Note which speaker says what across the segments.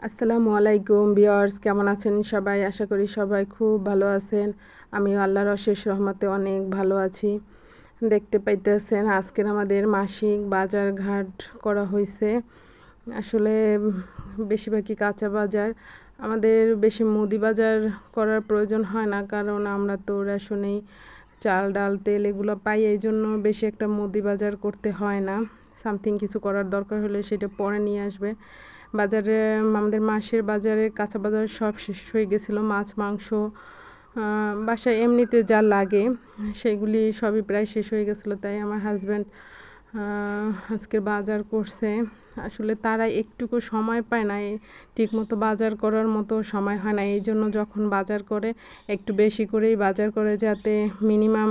Speaker 1: আসসালামু আলাইকুম ভিউয়ার্স, কেমন আছেন সবাই? আশা করি সবাই খুব ভালো আছেন। আমিও আল্লাহর অশেষ রহমতে অনেক ভালো আছি। দেখতে পাইতেছেন আজকের আমাদের মাসিক বাজার ঘাট করা হয়েছে। আসলে বেশিরভাগই কাঁচা বাজার, আমাদের বেশি মুদি বাজার করার প্রয়োজন হয় না, কারণ আমরা তো রেশনেই চাল ডাল তেল এগুলো পাই, এই জন্য বেশি একটা মুদি বাজার করতে হয় না। সামথিং কিছু করার দরকার হলে সেটা পরে নিয়ে আসবে। বাজারে আমাদের মাসের বাজারে কাঁচা বাজার সব শেষ হয়ে গেছিলো। মাছ মাংস বাসায় এমনিতে যা লাগে সেগুলি সবই প্রায় শেষ হয়ে গেছিলো, তাই আমার হাজব্যান্ড আজকের বাজার করছে। আসলে তারা একটুকু সময় পায় না, ঠিকমতো বাজার করার মতো সময় হয় না, এই জন্য যখন বাজার করে একটু বেশি করেই বাজার করে, যাতে মিনিমাম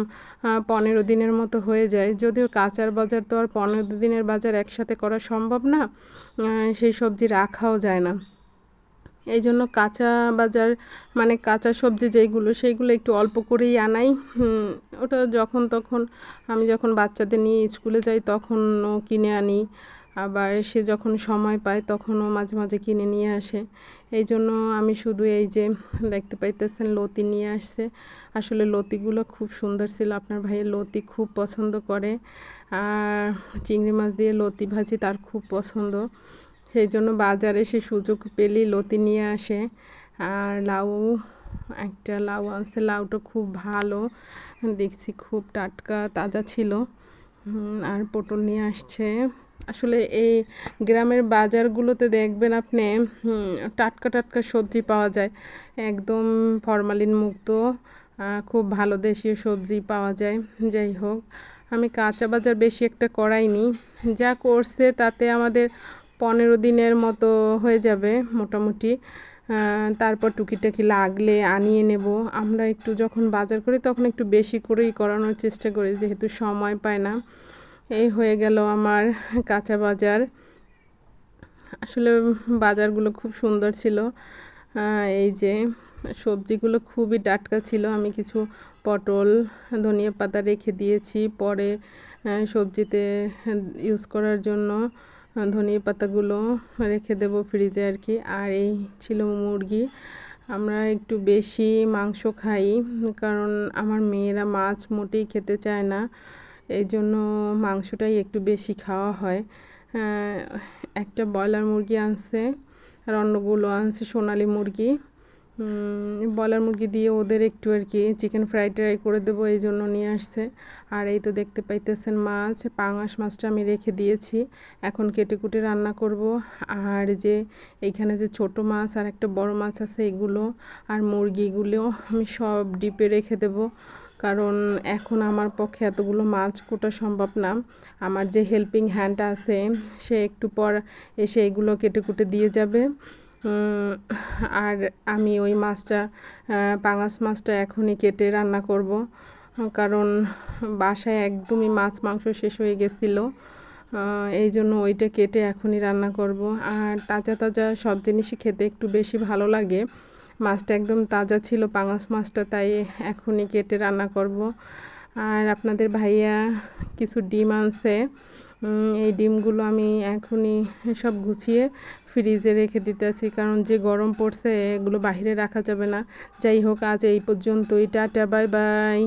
Speaker 1: 15 দিনের মতো হয়ে যায়। যদিও কাঁচার বাজার তো আর 15 দিনের বাজার একসাথে করা সম্ভব না, সেই সবজি রাখাও যায় না। এই জন্য কাঁচা বাজার মানে কাঁচা সবজি যেইগুলো সেইগুলো একটু অল্প করেই আনাই। ওটা যখন তখন আমি যখন বাচ্চাদের নিয়ে স্কুলে যাই তখনও কিনে আনি, আবার সে যখন সময় পায় তখনও মাঝে মাঝে কিনে নিয়ে আসে। এই জন্য আমি শুধু এই যে দেখতে পাইতেছেন লতি নিয়ে আসছে। আসলে লতিগুলো খুব সুন্দর ছিল, আপনার ভাইয়ের লতি খুব পছন্দ করে, আর চিংড়ি মাছ দিয়ে লতি ভাজি তার খুব পছন্দ। সেই জন্য বাজারে সে সুযোগ পেলেই লতি নিয়ে আসে। আর লাউ, একটা লাউ আনছে, লাউটা খুব ভালো দেখছি, খুব টাটকা তাজা ছিল। আর পটল নিয়ে আসছে। আসলে এই গ্রামের বাজারগুলোতে দেখবেন আপনি টাটকা টাটকা সবজি পাওয়া যায়, একদম ফরমালিন মুক্ত, খুব ভালো দেশীয় সবজি পাওয়া যায়। যাই হোক, আমি কাঁচা বাজার বেশি একটা করাইনি, যা করছে তাতে আমাদের 15 দিনের মতো হয়ে যাবে মোটামুটি। তারপর টুকিটাকি লাগলে আনিয়ে নেব। আমরা একটু যখন বাজার করি তখন একটু বেশি করেই করানোর চেষ্টা করি, যেহেতু সময় পায় না। এই হয়ে গেল আমার কাঁচা বাজার। আসলে বাজারগুলো খুব সুন্দর ছিল। এই যে সবজিগুলো খুবই টাটকা ছিল। আমি কিছু পটল ধনিয়া পাতা রেখে দিয়েছি পরে সবজিতে ইউজ করার জন্য, ধনিয়া পাতাগুলো রেখে দেব ফ্রিজে আর কি। আর এই ছিল মুরগি। আমরা একটু বেশি মাংস খাই, কারণ আমার মেয়েরা মাছ মোটেই খেতে চায় না, এই জন্য মাংসটাই একটু বেশি খাওয়া হয়। একটা ব্রয়লার মুরগি আনছে, আর অন্যগুলো আনছে সোনালি মুরগি। ব্রয়লার মুরগি দিয়ে ওদের একটু আর কি চিকেন ফ্রাই ট্রাই করে দেবো, এই জন্য নিয়ে আসছে। আর এই তো দেখতে পাইতেছেন মাছ, পাঙাশ মাছটা আমি রেখে দিয়েছি, এখন কেটে কুটে রান্না করব। আর যে এইখানে যে ছোট মাছ আর একটা বড় মাছ আছে, এগুলো আর মুরগিগুলো আমি সব ডিপে রেখে দেব, কারণ এখন আমার পক্ষে এতগুলো মাছ কোটা সম্ভব না। আমার যে হেল্পিং হ্যান্ড আছে সে একটু পর এসে এগুলো কেটে কুটে দিয়ে যাবে। আর আমি ওই মাছটা, পাঙাশ মাছটা এখনই কেটে রান্না করব, কারণ বাসায় একদমই মাছ মাংস শেষ হয়ে গেছিলো, এই জন্য ওইটা কেটে এখনই রান্না করব। আর তাজা তাজা সব জিনিসই খেতে একটু বেশি ভালো লাগে। মাছটা একদম তাজা ছিল পাঙাশ মাছটা, তাই এখনই কেটে রান্না করব। আর আপনাদের ভাইয়া কিছু ডিম আনছে, এই ডিমগুলো আমি এখনই সব গুছিয়ে ফ্রিজে রেখে দিতেছি, কারণ যে গরম পড়ছে এগুলো বাইরে রাখা যাবে না। যাই হোক, আজ এই পর্যন্তই, টাটা বাই বাই।